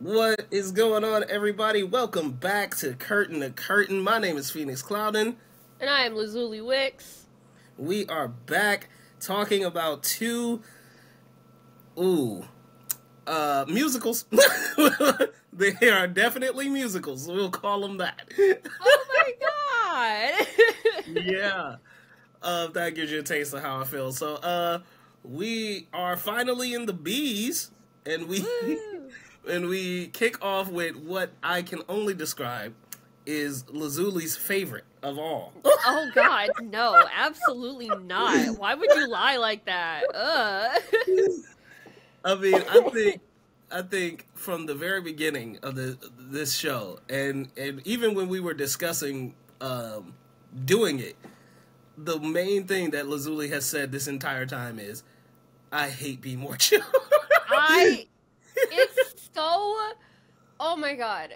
What is going on, everybody? Welcome back to Curtain to Curtain. My name is Phoenix Clouden. And I am Lazuli Wicks. We are back talking about two, musicals. They are definitely musicals. We'll call them that. Oh my god! Yeah. That gives you a taste of how I feel. So, we are finally in the B's, and we Woo. and we kick off with what I can only describe is Lazuli's favorite of all. Oh god, no, absolutely not. Why would you lie like that? I mean, I think from the very beginning of this show, and even when we were discussing doing it, the main thing that Lazuli has said this entire time is, "I hate Be More Chill." It's so, oh my god.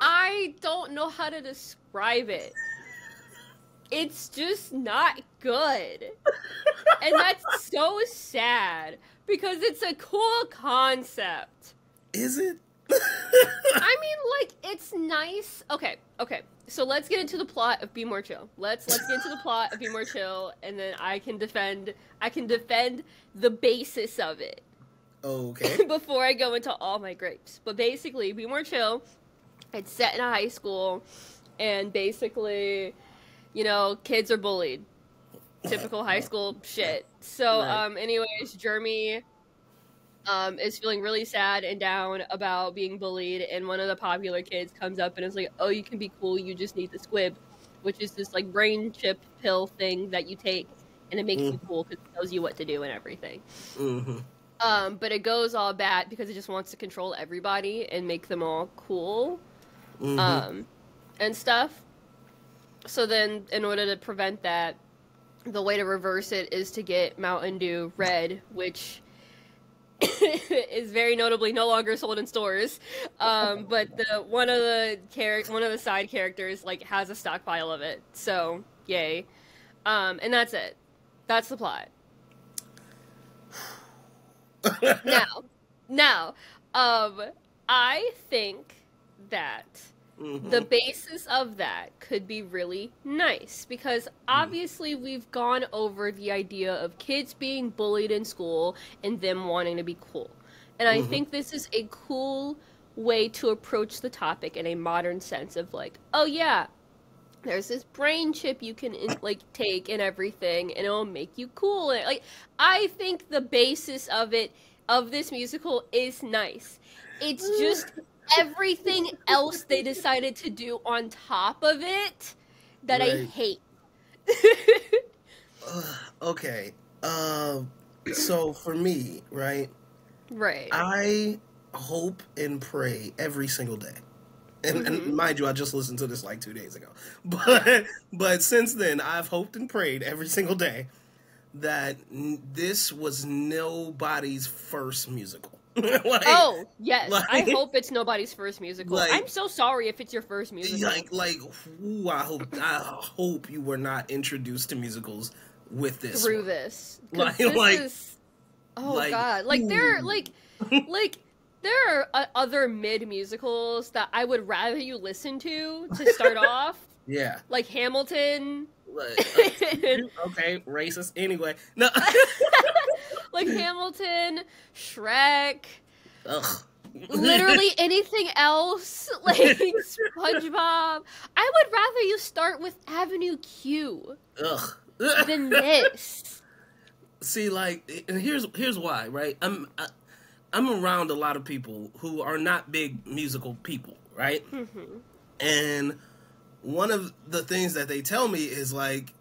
I don't know how to describe it. It's just not good. And that's so sad, because it's a cool concept. Is it? I mean, like, it's nice. Okay. So let's get into the plot of Be More Chill. Let's get into the plot of Be More Chill, and then I can defend the basis of it. Okay. Before I go into all my grapes. But basically, Be More Chill, it's set in a high school, and basically, you know, kids are bullied. Typical high school shit. So, Right. anyways, Jeremy is feeling really sad and down about being bullied, and one of the popular kids comes up and is like, "Oh, you can be cool, you just need the squib," which is this, like, brain chip pill thing that you take, and it makes you cool because it tells you what to do and everything. Mm-hmm. But it goes all bad because it just wants to control everybody and make them all cool, Mm-hmm. and stuff. So then, in order to prevent that, the way to reverse it is to get Mountain Dew Red, which is very notably no longer sold in stores. But one of the side characters, like, has a stockpile of it. So yay. And that's it. That's the plot. Now, I think that the basis of that could be really nice, because obviously we've gone over the idea of kids being bullied in school and them wanting to be cool. And I think this is a cool way to approach the topic in a modern sense of, like, oh yeah, there's this brain chip you can take and everything, and it'll make you cool. And, like, I think the basis of this musical is nice. It's just everything else they decided to do on top of it that I Right. hate. Okay. So for me, right, Right. I hope and pray every single day. And mind you, I just listened to this like 2 days ago. But since then, I've hoped and prayed every single day that this was nobody's first musical. Oh, yes. I like- hope it's nobody's first musical. like- I'm so sorry if it's your first musical. Ooh, I hope you were not introduced to musicals with this through one. this. 'Cause Like- this like- is... Oh, like, God. Like, there are, ooh. there are other mid-musicals that I would rather you listen to start off. Yeah. Like Hamilton. Okay, racist. Anyway, no. Like Hamilton, Shrek, Ugh. literally anything else, like SpongeBob. I would rather you start with Avenue Q Ugh. than this. See, like, and here's why, right? I'm around a lot of people who are not big musical people, right? And one of the things that they tell me is, like,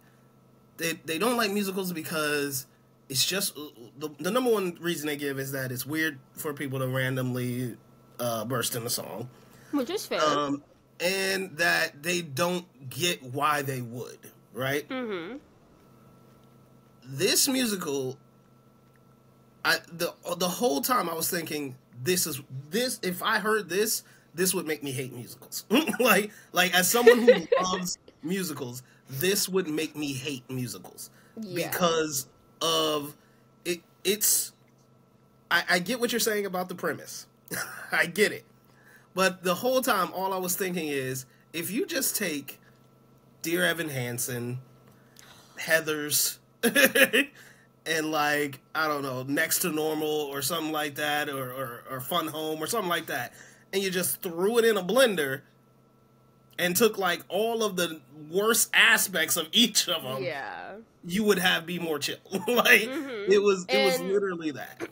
they don't like musicals because it's just the number one reason they give is that it's weird for people to randomly burst in a song, Which is fair. and that they don't get why they would, right? This musical, the whole time I was thinking, this if I heard this would make me hate musicals. like as someone who loves musicals, this would make me hate musicals. Yeah. Because of it. I get what you're saying about the premise, I get it. But the whole time, all I was thinking is, if you just take Dear Evan Hansen, Heathers, and like, I don't know, Next to Normal or something like that, or Fun Home or something like that, and you just threw it in a blender and took like all of the worst aspects of each of them, you would be more chill. Like, it was literally that.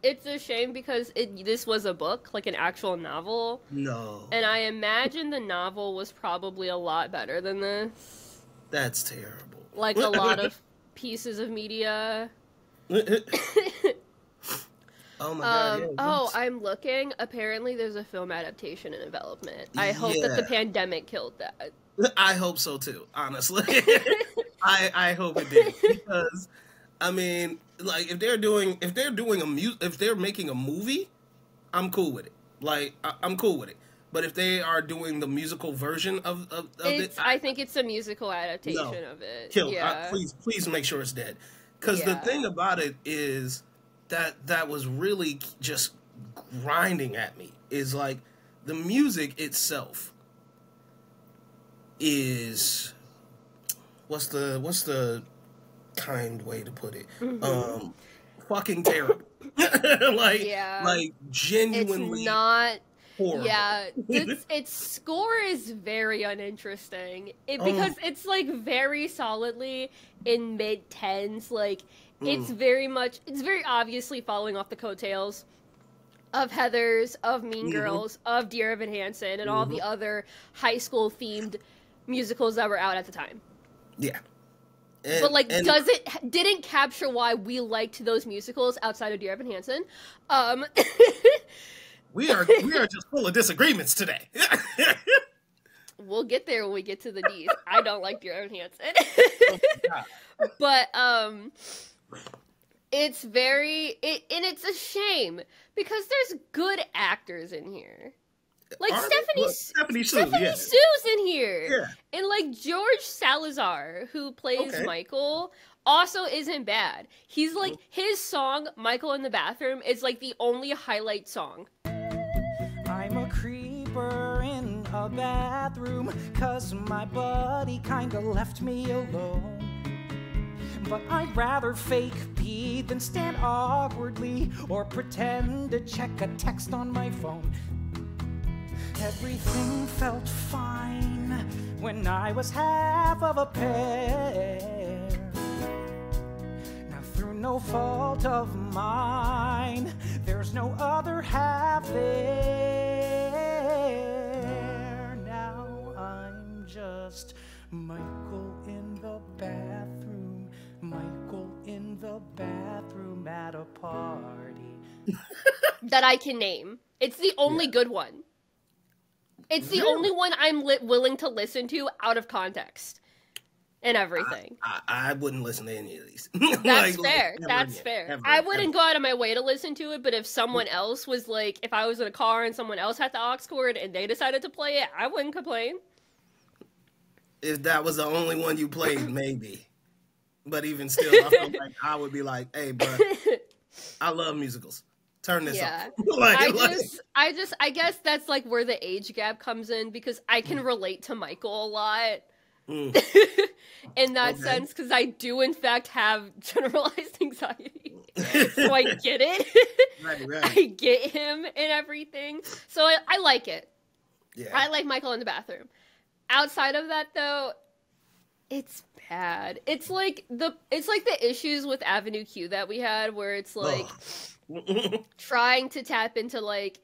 It's a shame because this was a book, like an actual novel. No. And I imagine the novel was probably a lot better than this. That's terrible. Like a lot of pieces of media. Oh my god. Yeah, I'm looking. Apparently there's a film adaptation in development. I hope that the pandemic killed that. I hope so too, honestly. I hope it did, because I mean, like, if they're making a movie, I'm cool with it. Like, I'm cool with it. But if they are doing the musical version of it, I think it's a musical adaptation of it. Kill. Please make sure it's dead. Because the thing about it is that was really just grinding at me. Is like, the music itself is, what's the kind way to put it? Fucking terrible. like genuinely, it's not horrible. Yeah, its score is very uninteresting because it's like very solidly in mid-tens. Like, it's very obviously following off the coattails of Heathers, of Mean Girls, of Dear Evan Hansen, and all the other high school themed musicals that were out at the time. Yeah. But didn't capture why we liked those musicals outside of Dear Evan Hansen. We are just full of disagreements today. We'll get there when we get to the D's. I don't like Dear Evan Hansen. But it's it's a shame because there's good actors in here. Like, Stephanie Sue's in here. Yeah. And like George Salazar, who plays Michael, also isn't bad. He's like, his song, Michael in the Bathroom, is like the only highlight song. I'm a creeper in a bathroom, 'cause my buddy kinda left me alone. But I'd rather fake pee than stand awkwardly or pretend to check a text on my phone. Everything felt fine when I was half of a pear. Now, through no fault of mine, there's no other half there. Now I'm just Michael in the bathroom, Michael in the bathroom at a party. That I can name. It's the only good one. It's the only one I'm willing to listen to out of context and everything. I wouldn't listen to any of these. That's fair. That's fair. I wouldn't go out of my way to listen to it, but if someone else was like, if I was in a car and someone else had the aux cord and they decided to play it, I wouldn't complain. If that was the only one you played, maybe. But even still, I feel like I would be like, hey, bro, I love musicals. Turn this off. I guess that's like where the age gap comes in, because I can relate to Michael a lot in that sense, because I do in fact have generalized anxiety. So I get it. Right. I get him and everything. So I like it. Yeah. I like Michael in the Bathroom. Outside of that, though, it's bad. It's like the issues with Avenue Q that we had, where it's like trying to tap into like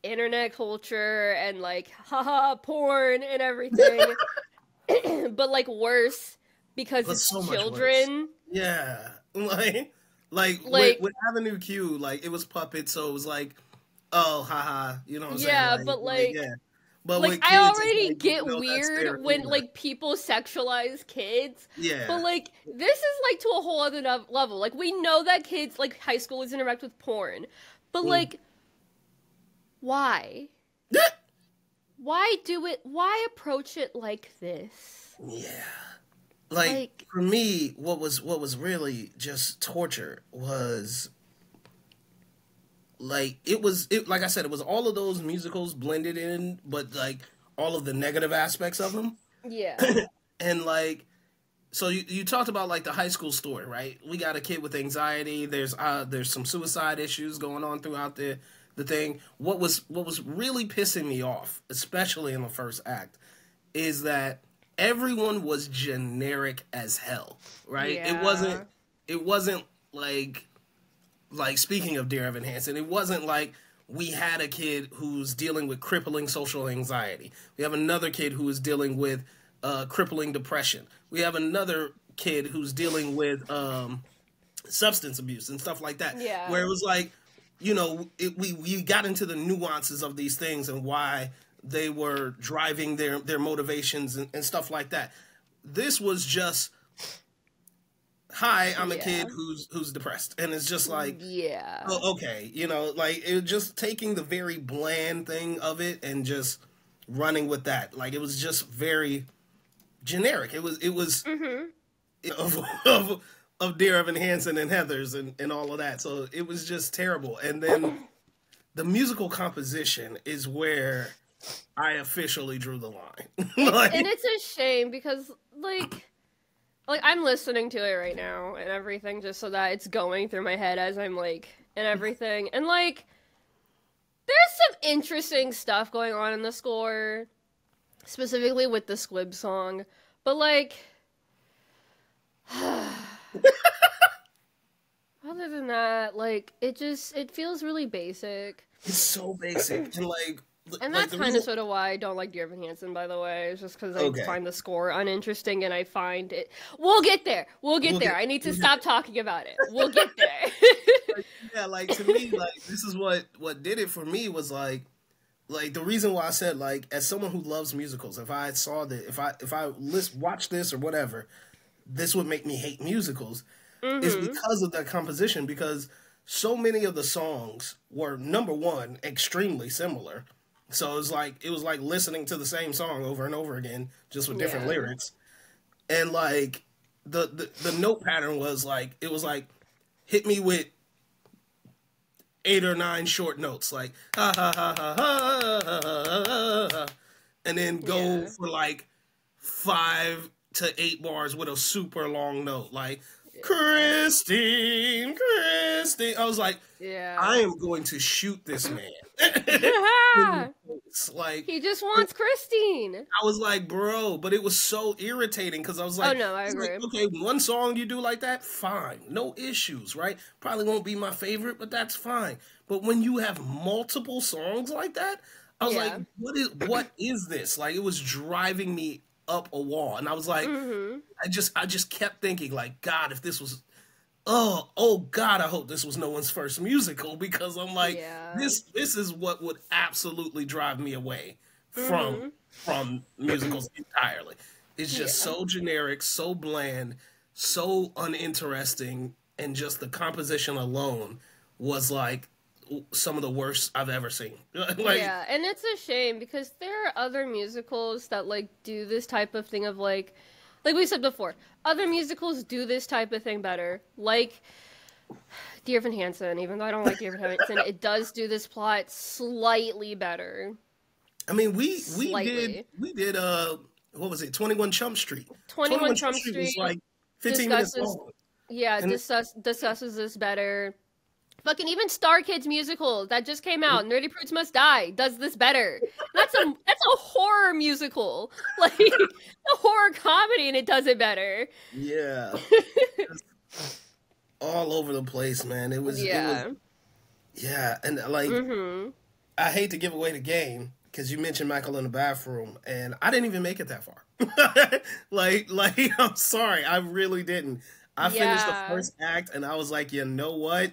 internet culture and like haha porn and everything, but like worse because it's so children. Yeah, like with Avenue Q, like it was puppets, so it was like, oh haha, you know what I'm saying? Yeah, like, but like. Yeah. But like, kids, I already like, get weird when, like, people sexualize kids. Yeah. But, like, this is, like, to a whole other level. Like, we know that kids, like, high schoolers interact with porn. But, like, why? Why do it? Why approach it like this? Yeah. Like, for me, what was really just torture was, like it like I said, it was all of those musicals blended in, but like all of the negative aspects of them. Yeah. And like, so you talked about like the high school story, right? We got a kid with anxiety. There's some suicide issues going on throughout the thing. What was really pissing me off, especially in the first act, is that everyone was generic as hell, right? Yeah. It wasn't like speaking of Dear Evan Hansen, it wasn't like we had a kid who's dealing with crippling social anxiety. We have another kid who is dealing with crippling depression. We have another kid who's dealing with substance abuse and stuff like that. Yeah. Where it was like, you know, we got into the nuances of these things and why they were driving their motivations and stuff like that. This was just, hi, I'm a kid who's depressed. And it's just like, yeah. Oh, okay. You know, like, it was just taking the very bland thing of it and just running with that. Like, it was just very generic. It was of Dear Evan Hansen and Heathers and all of that. So it was just terrible. And then the musical composition is where I officially drew the line. Like, and it's a shame because, like I'm listening to it right now and everything just so that it's going through my head as I'm, like, and everything. And, like, there's some interesting stuff going on in the score, specifically with the Squib song. But, like, other than that, like, it feels really basic. it's so basic. And, like... And like that's kind of sort of why I don't like Dear Evan Hansen, by the way. It's just because I find the score uninteresting, and I find it... We'll get there! We'll get there! I need to stop talking about it. We'll get there! Yeah, like, to me, like, this is what did it for me was, like, the reason why I said, like, as someone who loves musicals, if I saw that, if I watch this or whatever, this would make me hate musicals, is because of that composition, because so many of the songs were, number one, extremely similar. So it was like listening to the same song over and over again, just with different lyrics. And like the note pattern was like, it was like, hit me with 8 or 9 short notes, like ha ha ha ha ha ha ha, ha, and then go for like 5 to 8 bars with a super long note, like Christine. I was like, I am going to shoot this man. Like, he just wants Christine. I was like, bro, but it was so irritating because I was like, oh no, I agree. Like, okay, one song you do like that, fine, no issues, right? Probably won't be my favorite, but that's fine. But when you have multiple songs like that, I was like, what is this? Like, it was driving me up a wall, and I was like, I just kept thinking, like, God, if this was, oh God, I hope this was no one's first musical, because I'm like, this is what would absolutely drive me away from musicals entirely. It's just so generic, so bland, so uninteresting, and just the composition alone was like some of the worst I've ever seen. Like, yeah, and it's a shame because there are other musicals that like do this type of thing of like we said before, other musicals do this type of thing better. Like Dear Evan Hansen, even though I don't like Dear Evan Hansen, it does do this plot slightly better. I mean, we did what was it? 21 Chump Street. 21 Chump Street was like 15 minutes long. Yeah, discusses this better. Fucking even Star Kids musical that just came out, Nerdy Prudes Must Die, does this better. That's a horror musical, like a horror comedy, and it does it better. Yeah, all over the place, man. It was and like I hate to give away the game because you mentioned Michael in the bathroom, and I didn't even make it that far. like I'm sorry, I really didn't. I finished the first act, and I was like, you know what?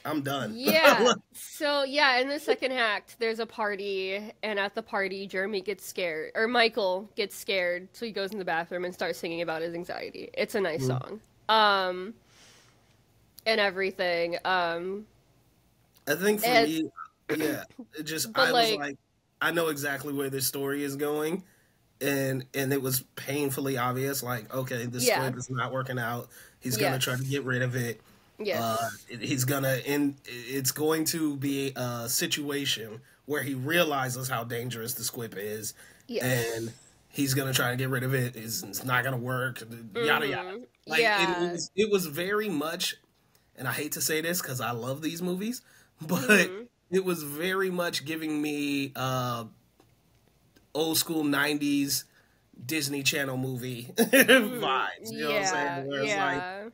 I'm done. Yeah. So, in the second act, there's a party, and at the party, Jeremy gets scared, or Michael gets scared, so he goes in the bathroom and starts singing about his anxiety. It's a nice song. And everything. I think for me, it just, I was like, I know exactly where this story is going, and it was painfully obvious, like, okay, this squib is not working out. He's going to try to get rid of it. Yes. He's gonna it's going to be a situation where he realizes how dangerous the squib is, Yes. and he's gonna try to get rid of it. It's not gonna work. Yada yada. Like Yeah. it was very much, and I hate to say this because I love these movies, but it was very much giving me old school '90s Disney Channel movie vibes. You know what I'm saying? Where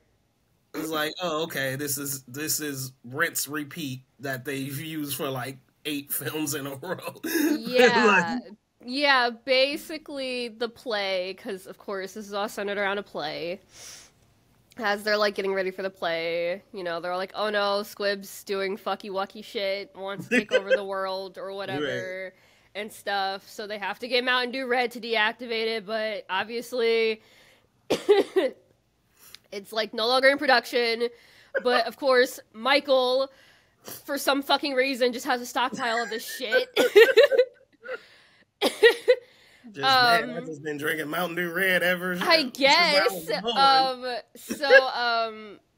it's like, oh, okay, this is rinse repeat that they've used for like 8 films in a row. Yeah. Yeah, basically the play, because of course this is all centered around a play. As they're like getting ready for the play, you know, they're like, oh no, Squib's doing fucky wucky shit, wants to take over the world or whatever and stuff. So they have to get Mountain Dew Red to deactivate it, but obviously it's like no longer in production. But of course, Michael, for some fucking reason, just has a stockpile of this shit. Man, I've just been drinking Mountain Dew Red ever. I guess.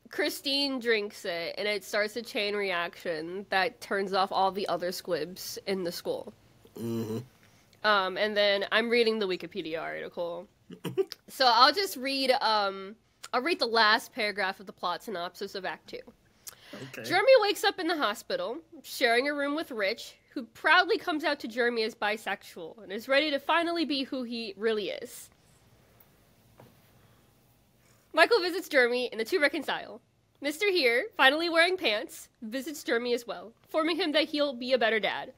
Christine drinks it, and it starts a chain reaction that turns off all the other squibs in the school. Mm-hmm. And then I'm reading the Wikipedia article. So I'll just read, I'll read the last paragraph of the plot synopsis of Act 2. Okay. Jeremy wakes up in the hospital, sharing a room with Rich, who proudly comes out to Jeremy as bisexual and is ready to finally be who he really is. Michael visits Jeremy and the two reconcile. Mr. Here, finally wearing pants, visits Jeremy as well, informing him that he'll be a better dad.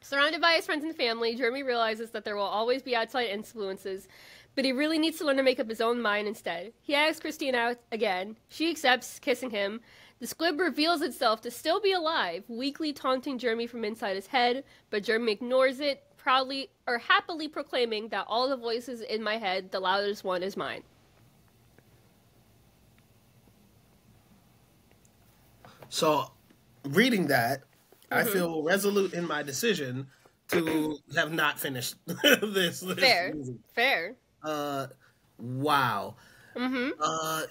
Surrounded by his friends and family, Jeremy realizes that there will always be outside influences, but he really needs to learn to make up his own mind instead. He asks Christine out again. She accepts, kissing him. The squib reveals itself to still be alive, weakly taunting Jeremy from inside his head, but Jeremy ignores it, proudly or happily proclaiming that all the voices in my head, the loudest one is mine. So, reading that, I feel resolute in my decision to have not finished this. Fair. Movie. Fair. Wow.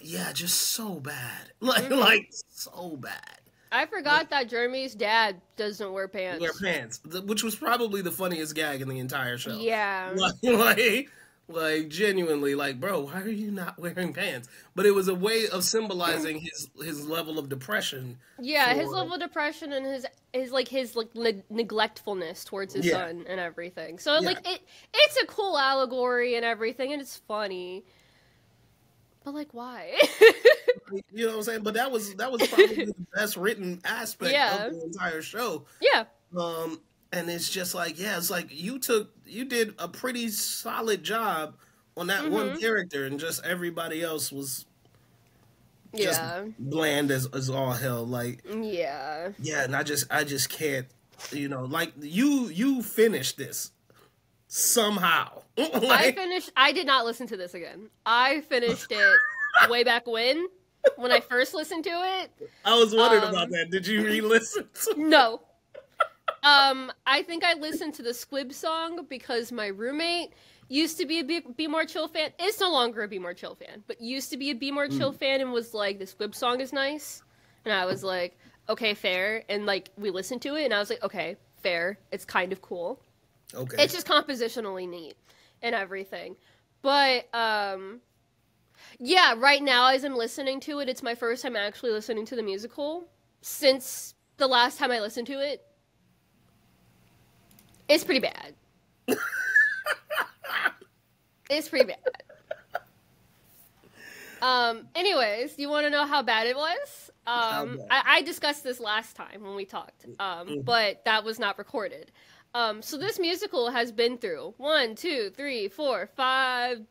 Yeah, just so bad. Like so bad. I forgot that Jeremy's dad doesn't wear pants. Which was probably the funniest gag in the entire show. Yeah. Like genuinely, like, bro, why are you not wearing pants? But it was a way of symbolizing his level of depression. Yeah, his level of depression and his neglectfulness towards his son and everything. So it's a cool allegory and everything, and it's funny. But like, why? You know what I'm saying? But that was probably the best written aspect of the entire show. Yeah. And it's just like, it's like you did a pretty solid job on that one character, and just everybody else was just bland as all hell. Like, and I just can't, like you finished this somehow. I did not listen to this again. I finished it way back when I first listened to it. I was wondering about that. Did you re-listen? No. I think I listened to the Squib song because my roommate used to be a Be More Chill fan. Is no longer a Be More Chill fan, but used to be a Be More Chill fan and was like, the Squib song is nice. And I was like, okay, fair. And like, we listened to it and I was like, okay, fair. It's kind of cool. Okay. It's just compositionally neat and everything. But, yeah, right now as I'm listening to it, it's my first time actually listening to the musical since the last time I listened to it. It's pretty bad. It's pretty bad. Anyways, you want to know how bad it was? I discussed this last time when we talked, but that was not recorded. So this musical has been through 1, 2, 3, 4, 5,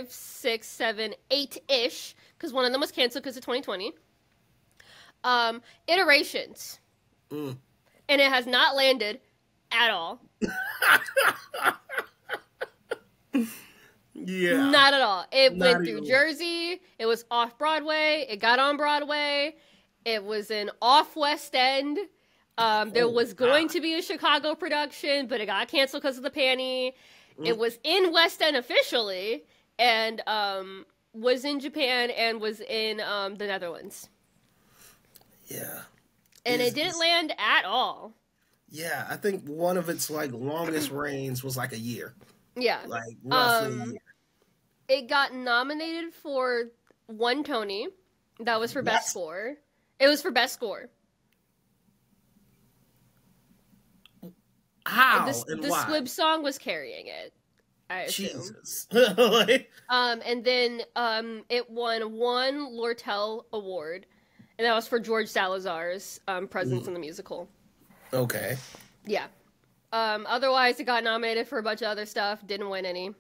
6, 7, 8-ish, because one of them was canceled because of 2020. Iterations. And it has not landed at all. Yeah. Not at all. It went through Jersey. It was off Broadway. It got on Broadway. It was in off West End. There was going to be a Chicago production, but it got canceled because of the panty. It was in West End officially, and was in Japan and was in the Netherlands. Yeah. And it didn't land at all. Yeah, I think one of its like longest reigns was like a year. Yeah. Like roughly a year. It got nominated for 1 Tony. That was for Best Score. It was for Best Score. How the and why? Squib song was carrying it, I assume. Jesus. And then it won 1 Lortel Award, and that was for George Salazar's presence in the musical. Okay. Yeah. Otherwise, it got nominated for a bunch of other stuff. Didn't win any.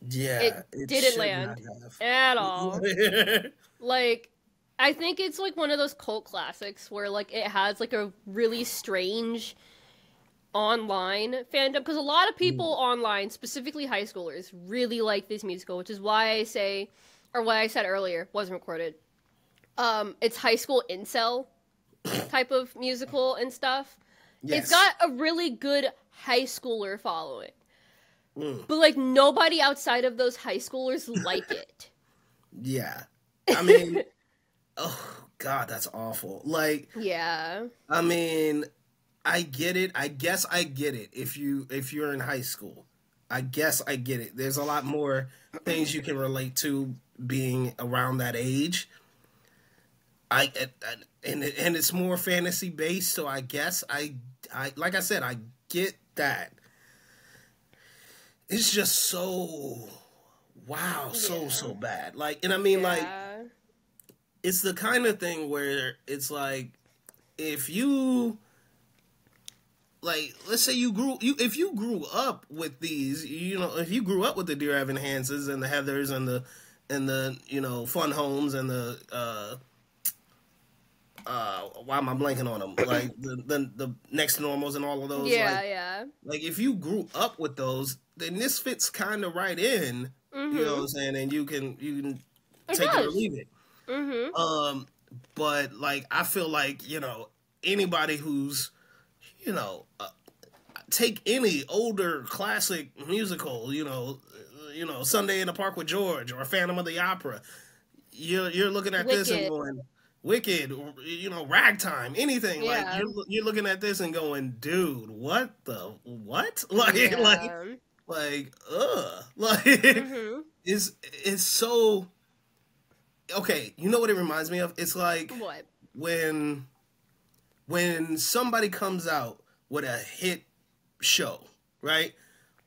Yeah. It didn't land at all. Like, I think it's like one of those cult classics where like it has like a really strange online fandom, because a lot of people online, specifically high schoolers, really like this musical, which is why I say, or what I said earlier, wasn't recorded. It's high school incel type of musical and stuff. Yes. It's got a really good high schooler following. But, like, nobody outside of those high schoolers like it. Yeah. I mean, oh, God, that's awful. Like, yeah. I mean, I get it. I guess I get it if you're in high school. I guess I get it. There's a lot more things you can relate to being around that age. And it's more fantasy based, so I guess I like I said, I get that. It's just so so bad. Like, and I mean, like, it's the kind of thing where it's like, if you, like, let's say if you grew up with these, you know, if you grew up with the Dear Evan Hanses and the Heathers and the you know, Fun Homes and the why am I blanking on them? Like the Next Normals and all of those. Yeah. Like, if you grew up with those, then this fits kind of right in. You know what I'm saying? And you can take it or leave it. But like, I feel like, you know, anybody who's, you know, take any older classic musical, you know, Sunday in the Park with George or Phantom of the Opera, you're looking at this and going, Wicked, or, you know, Ragtime, anything. Yeah. Like, you're looking at this and going, dude, what? Like, like, ugh. Like, it's so... Okay, you know what it reminds me of? It's like... What? When somebody comes out with a hit show, right?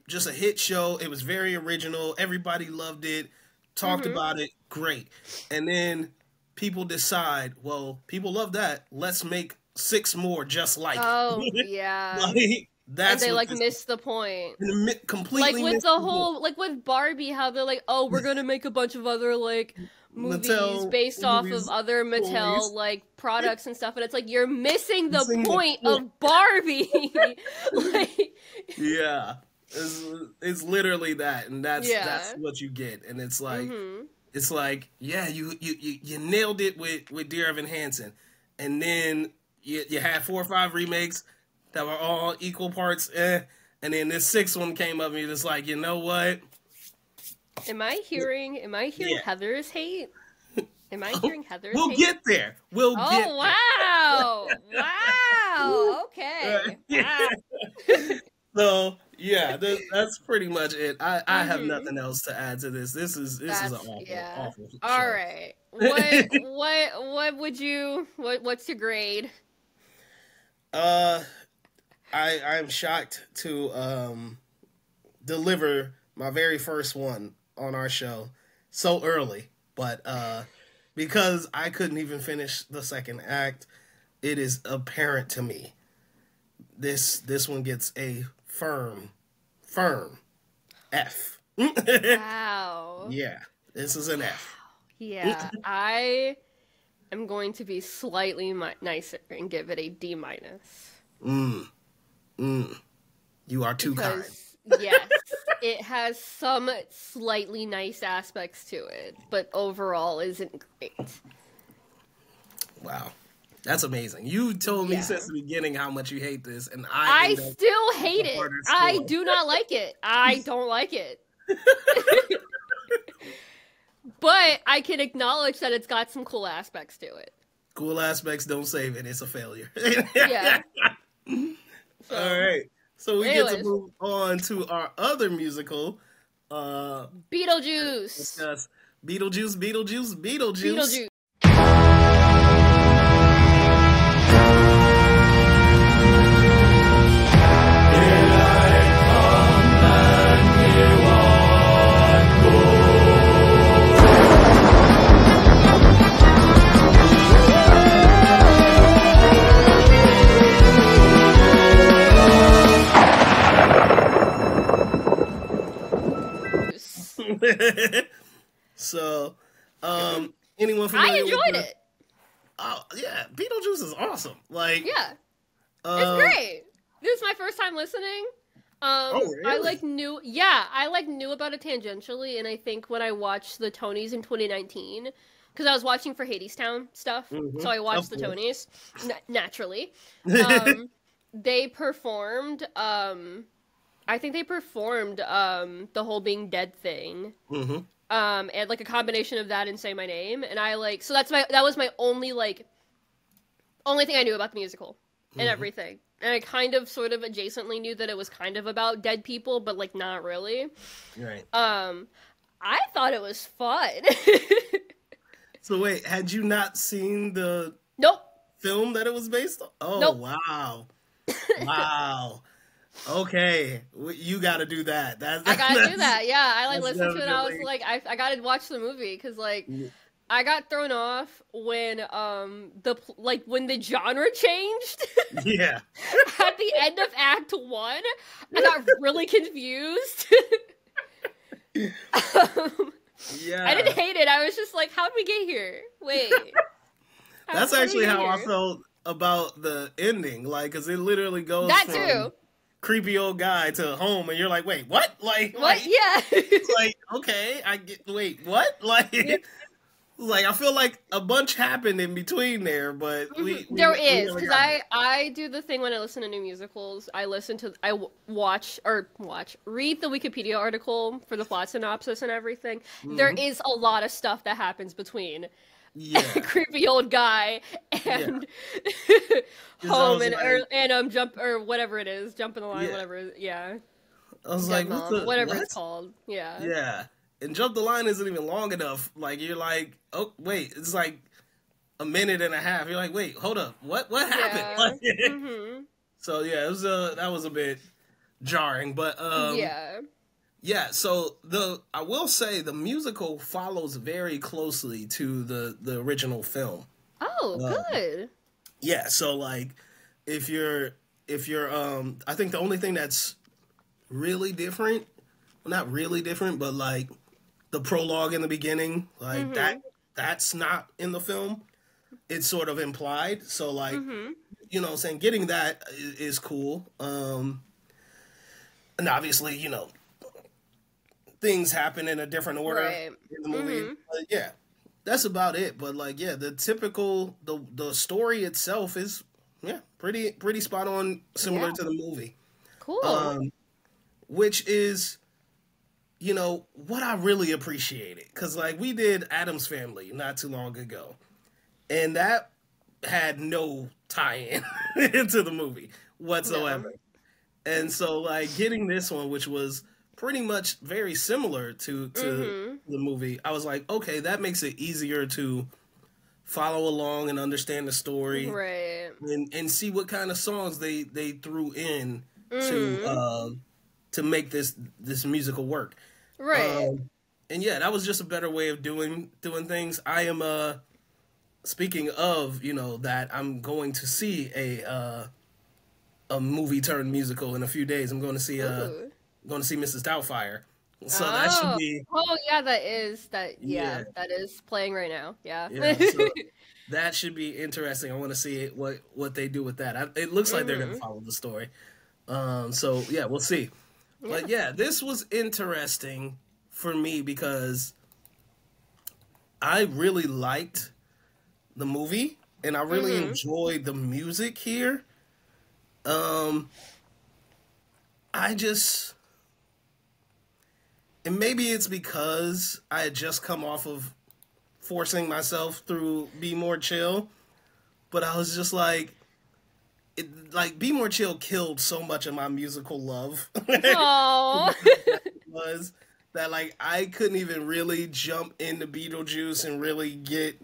Just a hit show. It was very original. Everybody loved it. Talked about it. Great. And then people decide, well, people love that. Let's make 6 more just like it. Oh, yeah. Like, that's and they, like, miss the point. Completely like, with the whole... Like, with Barbie, how they're like, oh, we're gonna make a bunch of other, like... movies based off of other Mattel like products and stuff, and it's like you're missing the point of Barbie. Like, yeah, it's literally that, and that's what you get, and it's like it's like, yeah, you nailed it with Dear Evan Hansen, and then you had 4 or 5 remakes that were all equal parts, and then this 6th one came up, and you're just like, you know what? Am I hearing Heather's hate? Am I hearing Heather's hate? We'll get there. We'll get there. Oh, wow. Okay. So, yeah, that's pretty much it. I have nothing else to add to this. This is an awful show. All right. What would you, what's your grade? I'm shocked to deliver my very first one on our show so early, but because I couldn't even finish the second act, it is apparent to me this one gets a firm F. Wow. Yeah, this is an F. Yeah, I am going to be slightly nicer and give it a D-. You are too kind. Yes, it has some slightly nice aspects to it, but overall isn't great. Wow. That's amazing. You told me since the beginning how much you hate this, and I still hate it. I do not like it. I don't like it. But I can acknowledge that it's got some cool aspects to it. Cool aspects don't save it. It's a failure. Yeah. So, all right. So we get to move on to our other musical. Beetlejuice. Discuss Beetlejuice. So, anyone familiar? I enjoyed it. Oh yeah, Beetlejuice is awesome. Like, yeah, it's great. This is my first time listening. Really? I knew about it tangentially, and I think when I watched the Tonys in 2019, because I was watching for Hadestown stuff, so I watched the Tonys naturally. They performed. I think they performed the whole being dead thing. And like a combination of that and Say My Name, and that was my only thing I knew about the musical and everything. And I kind of sort of adjacently knew that it was kind of about dead people, but like not really. Right. I thought it was fun. So wait, had you not seen the film that it was based on? Oh, nope. Wow. Wow. Okay, you got to do that. I gotta do that. Yeah, I listened to it. And I was like, I gotta watch the movie because I got thrown off when when the genre changed. Yeah. At the end of Act 1, I got really confused. Yeah. I didn't hate it. I was just like, how'd we get here? Wait. That's actually how I felt about the ending. Like, because it literally goes that from too. Creepy old guy to home, and you're like, wait, what? Like, what? Yeah. Like, okay, I get. Wait, what? Like, like I feel like a bunch happened in between there, but there is because I do the thing when I listen to new musicals. I read the Wikipedia article for the plot synopsis and everything. There is a lot of stuff that happens between. Yeah. Creepy old guy and home and jump or whatever it is, jump in the line, whatever. Yeah. I was like, whatever it's called. Yeah. Yeah. And jump the line isn't even long enough. Like you're like, oh wait, it's like a minute and a half. You're like, wait, hold up, what happened? So yeah, it was that was a bit jarring, but yeah. So I will say the musical follows very closely to the original film. Oh, good. Yeah. So like, if you're I think the only thing that's really different, well, not really different, but like the prologue in the beginning, like that's not in the film. It's sort of implied. So like, you know what I'm saying, getting that is cool. And obviously, you know, things happen in a different order in the movie. But yeah, that's about it. But like, yeah, the typical, the story itself is, pretty spot on, similar to the movie. Cool. Which is, you know, what I really appreciated. Because, like, we did Addams Family not too long ago. And that had no tie-in into the movie whatsoever. No. And so, like, getting this one, which was pretty much very similar to the movie, I was like, okay, that makes it easier to follow along and understand the story. Right. And see what kind of songs they threw in to make this musical work. Right. And yeah, that was just a better way of doing things. I am speaking of, you know, that I'm going to see a movie turned musical in a few days. I'm going to see Mrs. Doubtfire. So that should be that is playing right now. Yeah. So that should be interesting. I want to see what they do with that. It looks like they're going to follow the story. So yeah, we'll see. But yeah, this was interesting for me because I really liked the movie and I really enjoyed the music here. and maybe it's because I had just come off of forcing myself through Be More Chill, but I was just like, Be More Chill killed so much of my musical love. Aww. Was that like I couldn't even really jump into Beetlejuice and really get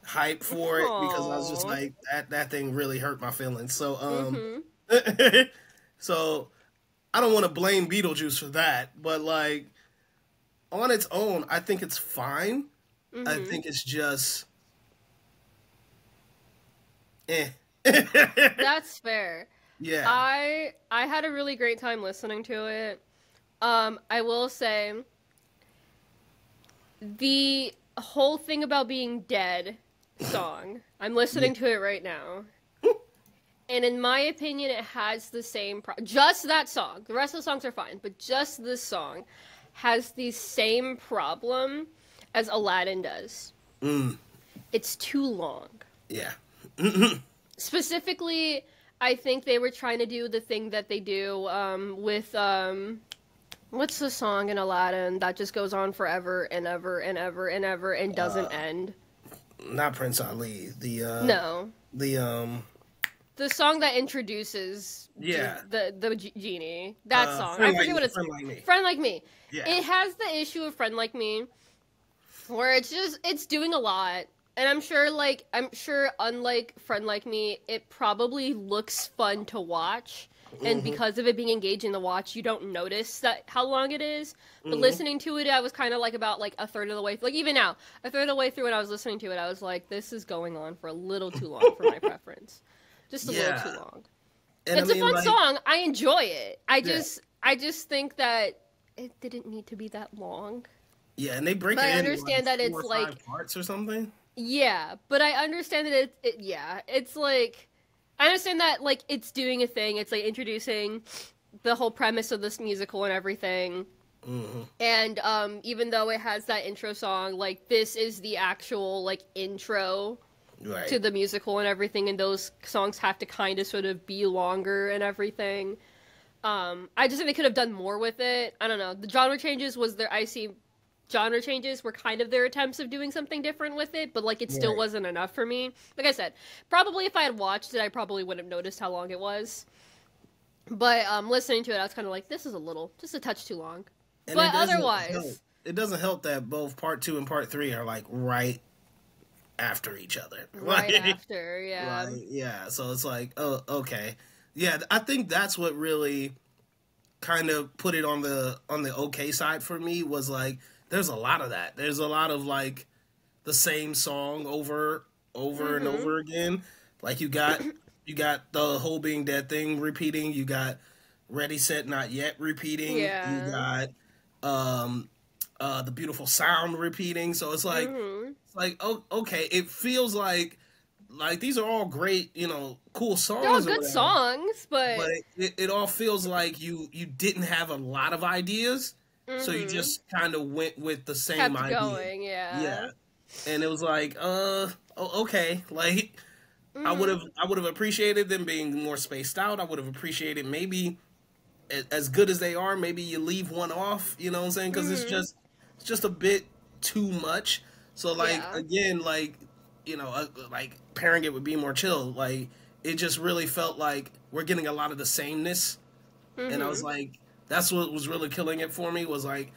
hype for it because I was just like that thing really hurt my feelings. So so I don't want to blame Beetlejuice for that, but like on its own, I think it's fine. I think it's just That's fair. Yeah. I had a really great time listening to it. I will say the whole thing about being dead song. I'm listening to it right now. And in my opinion, it has the same just that song. The rest of the songs are fine, but just this song has the same problem as Aladdin does. It's too long. Yeah. Specifically, I think they were trying to do the thing that they do with what's the song in Aladdin that just goes on forever and ever and ever and ever and doesn't end? Not Prince Ali. No. The song that introduces the genie. That song. I forget what it's Friend Like Me. Friend Like Me. Yeah. It has the issue of Friend Like Me where it's doing a lot. And I'm sure unlike Friend Like Me, it probably looks fun to watch. And because of it being engaging to watch, you don't notice how long it is. But listening to it, I was kind of like about like a third of the way. Like even now, a third of the way through when I was listening to it, I was like, this is going on for a little too long for my preference. Just a little too long. And it's a fun song. I enjoy it. I just think that it didn't need to be that long. Yeah, and they break it I into understand that it's like 5 parts or something. Yeah, but I understand that it's like I understand that like it's doing a thing. It's like introducing the whole premise of this musical and everything. And even though it has that intro song, like this is the actual like intro to the musical and everything, and those songs have to kind of sort of be longer and everything. I just think they could have done more with it. I don't know. The genre changes genre changes were kind of their attempts of doing something different with it, but like it still wasn't enough for me. Like I said, probably if I had watched it, I probably wouldn't have noticed how long it was. But listening to it, I was kind of like, this is just a touch too long. And but otherwise, it doesn't help that both part 2 and part 3 are like right after each other. Right after, yeah. Yeah, so it's like, oh, okay. Yeah, I think that's what really kind of put it on the okay side for me was like, there's a lot of that. There's a lot of like the same song over and over again. Like you got the whole being dead thing repeating. You got Ready, Set, Not Yet repeating. Yeah. You got the beautiful sound repeating. So it's like oh, okay. It feels like these are all great, cool songs. They're all good songs, but it all feels like you didn't have a lot of ideas. So you just kind of went with the same idea. Going, yeah. Yeah. And it was like, okay. Like, I would have appreciated them being more spaced out. I would have appreciated maybe as good as they are, maybe you leave one off, you know what I'm saying? Because it's just a bit too much. So, like, again, like, like pairing it with Be More Chill, like, it just really felt like we're getting a lot of the sameness. And I was like, that's what was really killing it for me was like,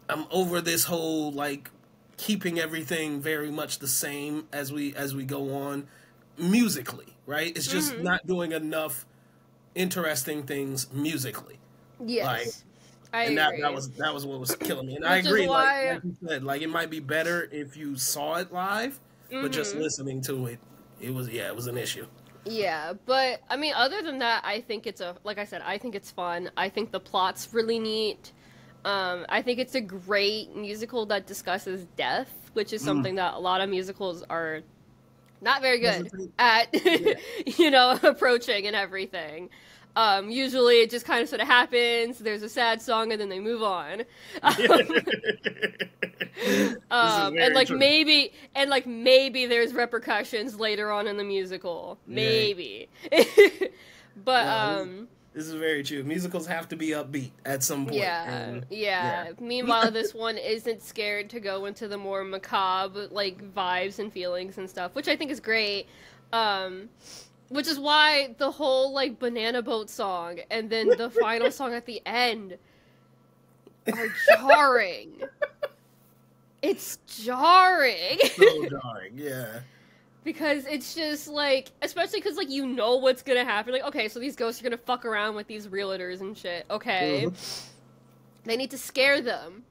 I'm over this whole like keeping everything very much the same as we go on musically, right? It's just not doing enough interesting things musically. Yes, like, I agree. That was what was killing me, and I agree. Like you said, like it might be better if you saw it live, but just listening to it, it was an issue. Yeah, but I mean, other than that, I think like I said, I think it's fun. I think the plot's really neat. I think it's a great musical that discusses death, which is something that a lot of musicals are not very good at, approaching and everything. Usually it just kind of sort of happens, there's a sad song, and then they move on. Maybe there's repercussions later on in the musical. Maybe. But, This is very true. Musicals have to be upbeat at some point. Yeah. Meanwhile, this one isn't scared to go into the more macabre, like, vibes and feelings and stuff, which I think is great. Which is why the whole, like, Banana Boat song and then the final song at the end are jarring. It's jarring. So jarring, yeah. Because it's just, like, especially because, like, you know what's gonna happen. Like, okay, so these ghosts are gonna fuck around with these realtors and shit. Okay. They need to scare them.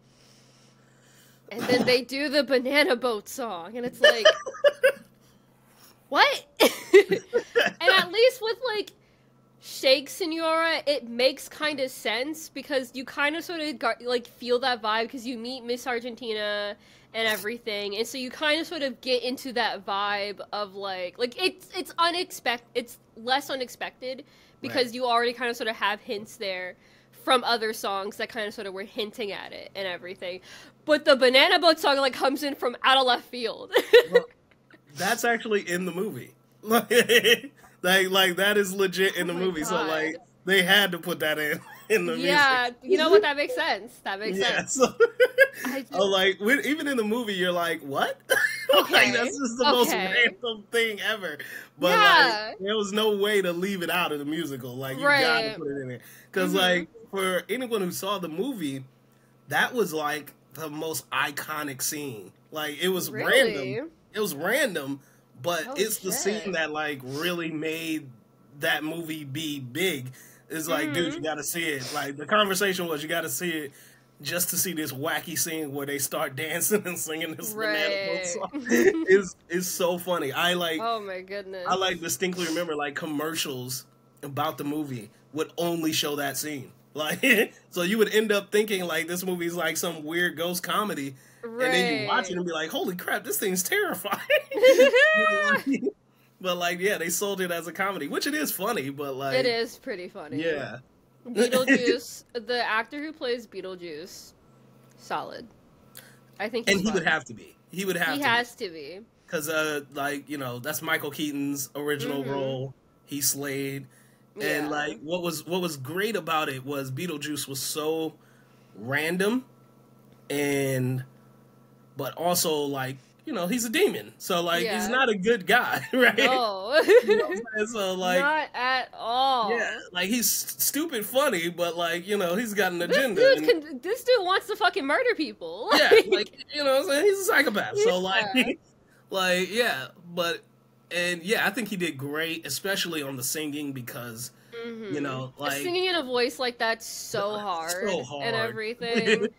And then they do the Banana Boat song, and it's like, what? And at least with, like, Shake Senora, it makes kind of sense, because you kind of sort of, like, feel that vibe, because you meet Miss Argentina and everything, and so you kind of sort of get into that vibe of, like it's unexpected, it's less unexpected, because you already kind of sort of have hints there from other songs that kind of sort of were hinting at it and everything. But the Banana Boat song, like, comes in from out of left field. Well, that's actually in the movie. Like that is legit in the movie. God. So, like, they had to put that in the music. Yeah, you know what? That makes sense. That makes sense. So, just... like, even in the movie, you're like, what? Like, that's just the most random thing ever. But, like, there was no way to leave it out of the musical. Like, you gotta put it in there. Because, like, for anyone who saw the movie, that was, like, the most iconic scene. Like, it was random. It was random, but it's the scene that, like, really made that movie be big. It's like, dude, you gotta see it. Like, the conversation was, you gotta see it just to see this wacky scene where they start dancing and singing this Banana Boat song. It's so funny. Oh my goodness. I, like, distinctly remember, like, commercials about the movie would only show that scene. Like, so you would end up thinking, like, this movie's like some weird ghost comedy. And then you watch it and be like, holy crap, this thing's terrifying. But, like, yeah, they sold it as a comedy, which it is funny, but, like... It is pretty funny. Yeah. Beetlejuice, the actor who plays Beetlejuice, solid. I think he's he would have to be. He has to be. Because, like, you know, that's Michael Keaton's original role. He slayed. And, like, what was great about it was Beetlejuice was so random, but also, like, you know, he's a demon. So, like, he's not a good guy, right? No. You know what I'm saying? So, like... Not at all. Yeah, like, he's stupid funny, but, like, you know, he's got an agenda. This dude wants to fucking murder people. Yeah, like, you know what I'm saying? He's a psychopath. So, like, yeah, but... And, yeah, I think he did great, especially on the singing, because, you know, like... Singing in a voice like that's so hard. And everything.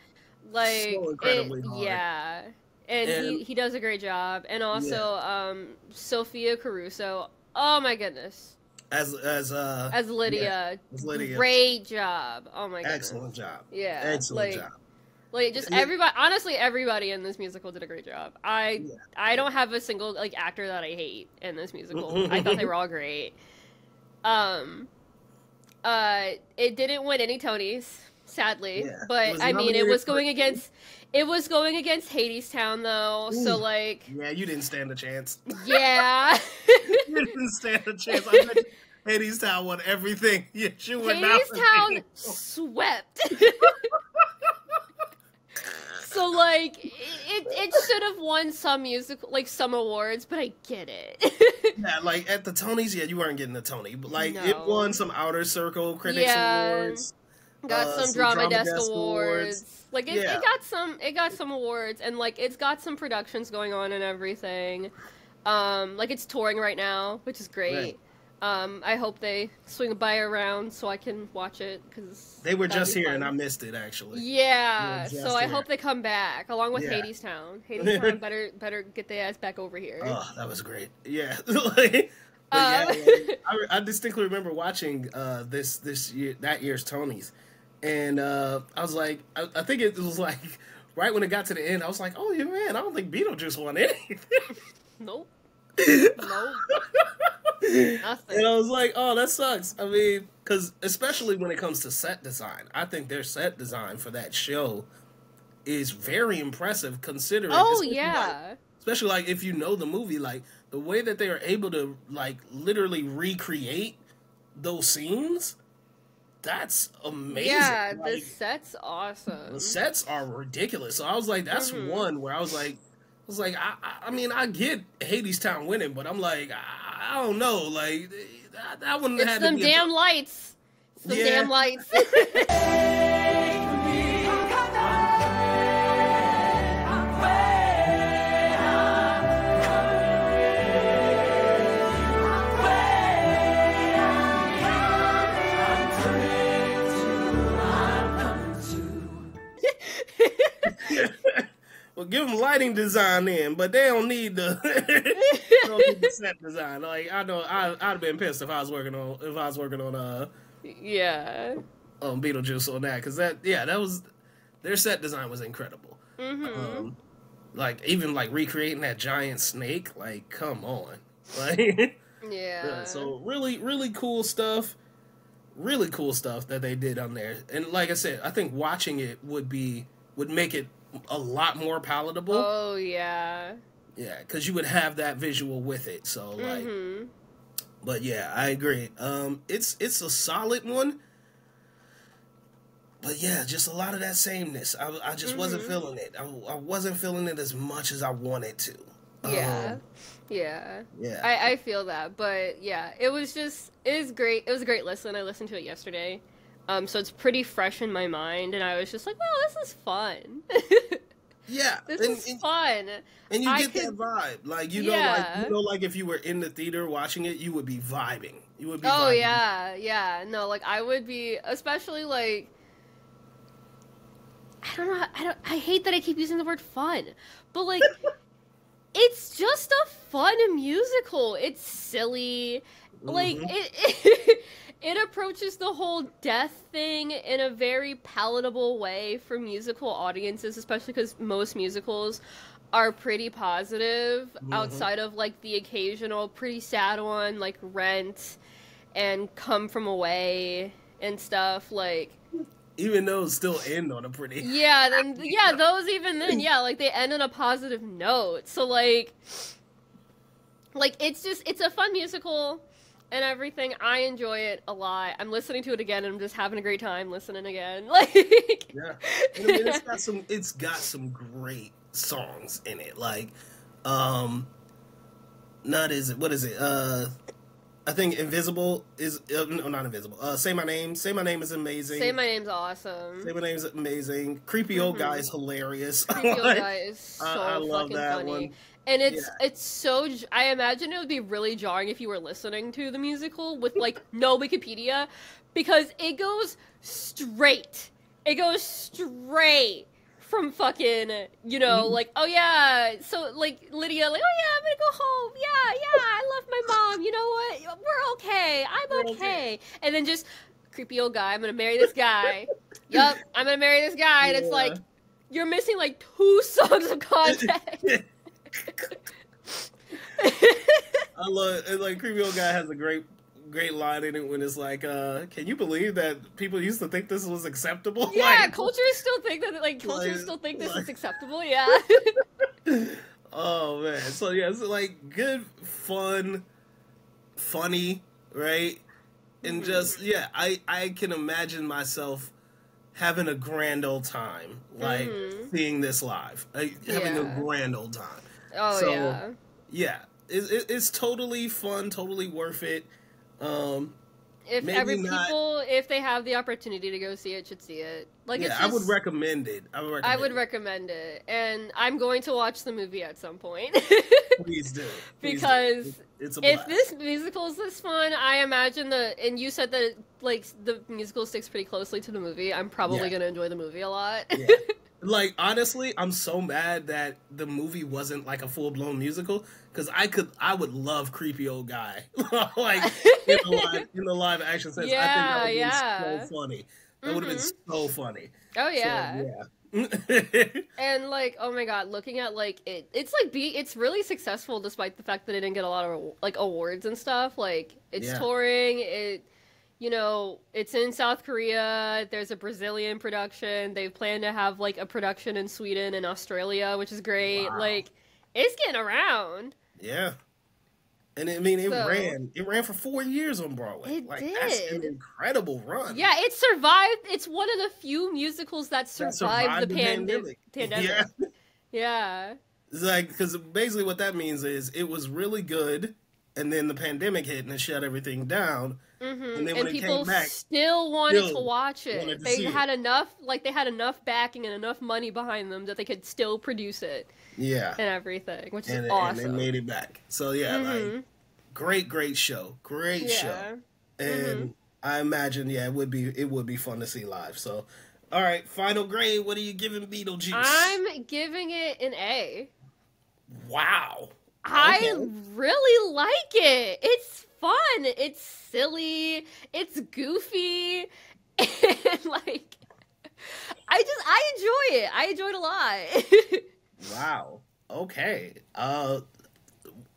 Like, so incredibly hard. Yeah. And he does a great job. And also, Sophia Caruso. Oh, my goodness. As Lydia. Yeah, as Lydia. Great job. Oh, my goodness. Excellent job. Yeah. Excellent job. Like, just everybody, honestly, everybody in this musical did a great job. I don't have a single, like, actor that I hate in this musical. I thought they were all great. It didn't win any Tonys, sadly, but I mean, it was going against Hadestown, though. Ooh. So, like, yeah, you didn't stand a chance. Yeah, you didn't stand a chance. I bet Hadestown won everything. Yeah, you were Hadestown swept. So, like, it should have won some musical, like, some awards, but I get it. Yeah, like, at the Tonys, you weren't getting the Tony, but, like, it won some Outer Circle Critics Awards. Got some Drama Desk Awards. Like, it got some awards, and, like, it's got some productions going on and everything. Like, it's touring right now, which is great. Right. I hope they swing by around so I can watch it, because they were just here and I missed it, actually. Yeah, so I hope they come back along with Hadestown. Hadestown better get their ass back over here. Oh, that was great. Yeah, I distinctly remember watching that year's Tonys, and I was like, I think it was like right when it got to the end, I was like, oh yeah, man, I don't think Beetlejuice won anything. Nope. Nope. Nothing. And I was like, oh, that sucks. I mean, because especially when it comes to set design, I think their set design for that show is very impressive, considering. Oh, yeah. Especially, like, if you know the movie, like, the way that they are able to, like, literally recreate those scenes that's amazing. Yeah, like, the set's awesome. the sets are ridiculous. So I was like, that's one where I was like, I mean, I get Hadestown winning, but I'm like, I don't know, like that one it's had some to be damn lights. Some damn lights. Well, give them lighting design then, but they don't need the, they don't need the set design. Like I know, I'd have been pissed if I was working on yeah, on Beetlejuice on that, because that was their set design was incredible. Like even like recreating that giant snake, like come on, like yeah. So really cool stuff. Really cool stuff that they did on there, and like I said, I think watching it would make it a lot more palatable. Oh yeah, because you would have that visual with it. So like, but yeah, I agree. It's a solid one, but yeah, just a lot of that sameness. I just wasn't feeling it. I wasn't feeling it as much as I wanted to. Yeah. I feel that, but yeah, it was great. It was a great listen. I listened to it yesterday. So it's pretty fresh in my mind, and I was just like, "Wow, this is fun." Yeah, this is fun, and you get that vibe, like like if you were in the theater watching it, you would be vibing. You would be. Oh vibing. yeah, no, like I would be, especially like, I don't know, I hate that I keep using the word fun, but like, it's just a fun musical. It's silly, like it approaches the whole death thing in a very palatable way for musical audiences, especially because most musicals are pretty positive outside of like the occasional pretty sad one like Rent and Come From Away and stuff. Like, even those still end on a pretty those even then like they end on a positive note. So like it's a fun musical and everything. I enjoy it a lot. I'm listening to it again and I'm just having a great time listening again. Like, yeah, I mean, it's got some great songs in it. Like, what is it? I think Invisible is no, not Invisible. Say My Name. Say My Name is amazing. Say My Name's awesome. Say My Name's amazing. Creepy Old Guy is hilarious. Creepy Old Guy is so I love fucking that funny. one. And it's so, I imagine it would be really jarring if you were listening to the musical with, like, no Wikipedia, because it goes straight. It goes straight from fucking, like, oh yeah, so, like, Lydia, like, oh yeah, I'm gonna go home. Yeah, I love my mom. You know what? We're okay. I'm okay. And then just, creepy old guy, I'm gonna marry this guy. Yup, I'm gonna marry this guy. And it's like, you're missing, like, 2 songs of context. I love it. Like, creepy old guy has a great line in it when it's like, can you believe that people used to think this was acceptable? Yeah, like, cultures still think this is acceptable. Yeah. Oh man, so yeah, it's like good, fun, funny, right? And just I can imagine myself having a grand old time, like seeing this live, having a grand old time. Oh so, yeah. It's totally fun, totally worth it. If they have the opportunity to go see it, should see it. Like, yeah, I would recommend it. I would recommend it, and I'm going to watch the movie at some point. Please do. Because it's a blast. If this musical is this fun, I imagine and you said that like the musical sticks pretty closely to the movie. I'm probably going to enjoy the movie a lot. Yeah. Like, honestly, I'm so mad that the movie wasn't like a full blown musical, because I would love creepy old guy like in the live action sense. Yeah, I think that would be so funny. That would have been so funny. Oh yeah. So, yeah. And like, oh my god, looking at like it's really successful despite the fact that it didn't get a lot of like awards and stuff. Like, it's touring, it's in South Korea. There's a Brazilian production. They plan to have like a production in Sweden and Australia, which is great. Wow. Like, it's getting around. Yeah. And I mean, So- it ran for 4 years on Broadway. It That's an did. incredible run. Yeah, it survived. It's one of the few musicals that survived the pandemic. Yeah. Yeah. It's like, because basically what that means is it was really good, and then the pandemic hit and it shut everything down. Mm-hmm. And then when it people came back, still wanted to still watch wanted it. to They see had enough, they had enough backing and enough money behind them that they could still produce it yeah, and everything, which is and awesome. they made it back. So yeah, Mhm. like great show, great show, and I imagine it would be fun to see live. So, all right, final grade. What are you giving Beetlejuice? I'm giving it an A. Wow. I really like it. It's fun. It's silly. It's goofy. And like I enjoy it. I enjoy it a lot. Wow. Okay.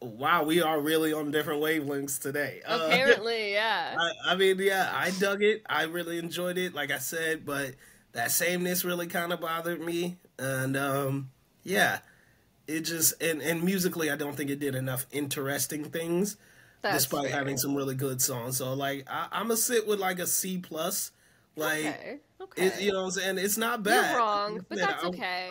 Wow, we are really on different wavelengths today. Apparently, yeah. I mean, yeah, I dug it. I really enjoyed it, like I said, but that sameness really kind of bothered me. And, yeah, it just, and musically, I don't think it did enough interesting things, despite having some really good songs. So, like, I'm going to sit with, like, a C+. Like, okay. you know what I'm saying? It's not bad. You're wrong, but that's okay.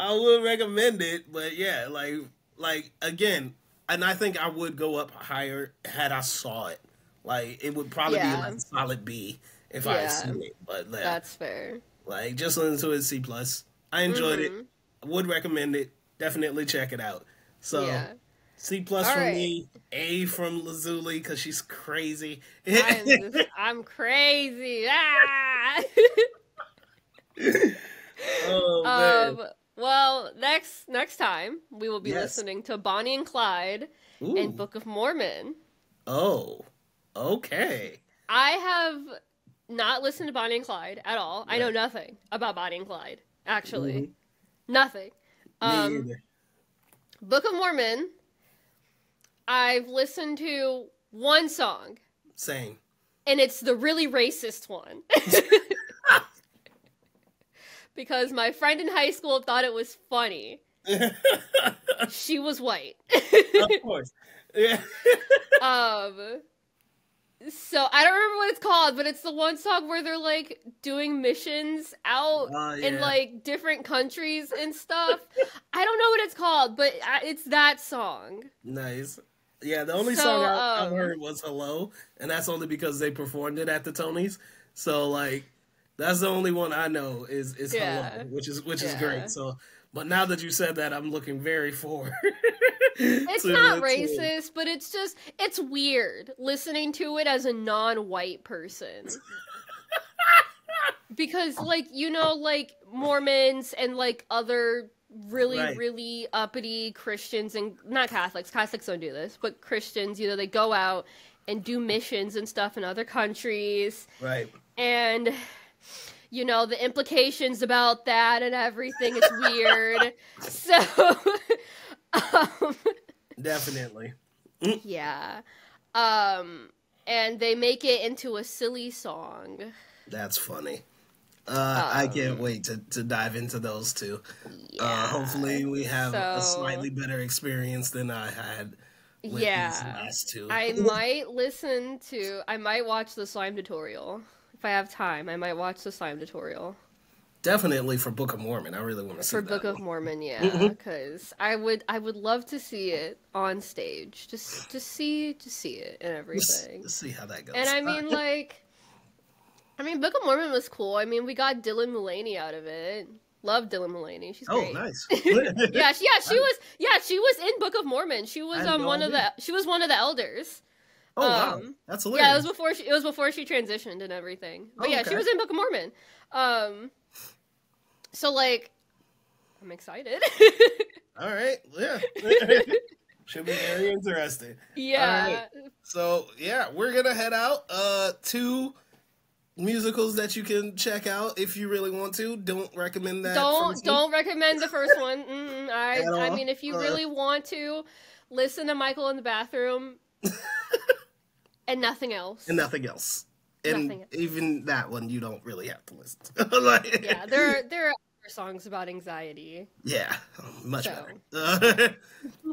I would recommend it, but yeah, like again, and I think I would go up higher had I saw it. Like it would probably be like a solid B if I had seen it. But that's fair. Like just listen to it C+. I enjoyed it. I would recommend it. Definitely check it out. So C+ from me, A from Lazuli because she's crazy. I'm crazy. Ah! Oh man. Well, next time we will be listening to Bonnie and Clyde and Book of Mormon. Oh, okay. I have not listened to Bonnie and Clyde at all. Right. I know nothing about Bonnie and Clyde, actually. Nothing. Me either. Book of Mormon, I've listened to one song. Same. And it's the really racist one. Because my friend in high school thought it was funny. She was white. Of course. Yeah. So I don't remember what it's called, but it's the one song where they're like doing missions out in like different countries and stuff. I don't know what it's called, but it's that song. Nice. Yeah, the only song I've heard was Hello, and that's only because they performed it at the Tonys. So like that's the only one I know is Hello, which is great. So, but now that you said that, I'm looking very forward. It's not racist, but it's just it's weird listening to it as a non-white person. Because like like Mormons and like other really uppity Christians and not Catholics. Catholics don't do this, but Christians, they go out and do missions and stuff in other countries. Right. And the implications about that and everything is weird. So, definitely. Yeah. And they make it into a silly song. That's funny. I can't wait to dive into those two. Yeah. Hopefully we have a slightly better experience than I had with these last two. I might watch the slime tutorial. If I have time, I might watch the slime tutorial. Definitely for Book of Mormon. I really want to see for that Book of Mormon, yeah, because I would love to see it on stage, just see it and everything. Let's see how that goes. And I mean, Book of Mormon was cool. I mean, we got Dylan Mullaney out of it. Love Dylan Mullaney. She's great. Oh, nice. She was in Book of Mormon. She was one of the elders. Oh wow, that's hilarious. Yeah, it was before she transitioned and everything. But she was in Book of Mormon. So like, I'm excited. All right, yeah. Should be very interesting. Yeah. Right. So yeah, we're gonna head out. 2 musicals that you can check out if you really want to. Don't recommend that. Don't recommend the first one. I mean, if you really want to, listen to Michael in the Bathroom. And nothing else. And nothing else. And even that one you don't really have to listen to. Yeah, there are for songs about anxiety. Yeah, much So. better.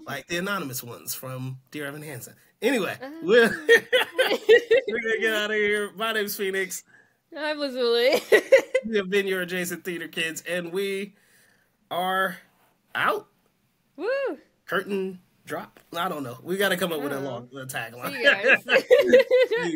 Like the anonymous ones from Dear Evan Hansen. Anyway, we're gonna get out of here. My name's Phoenix. I'm Lazuli. We have been your adjacent theater kids, and we are out. Woo! Curtain drop. I don't know. We got to come up with a long tagline. See you guys.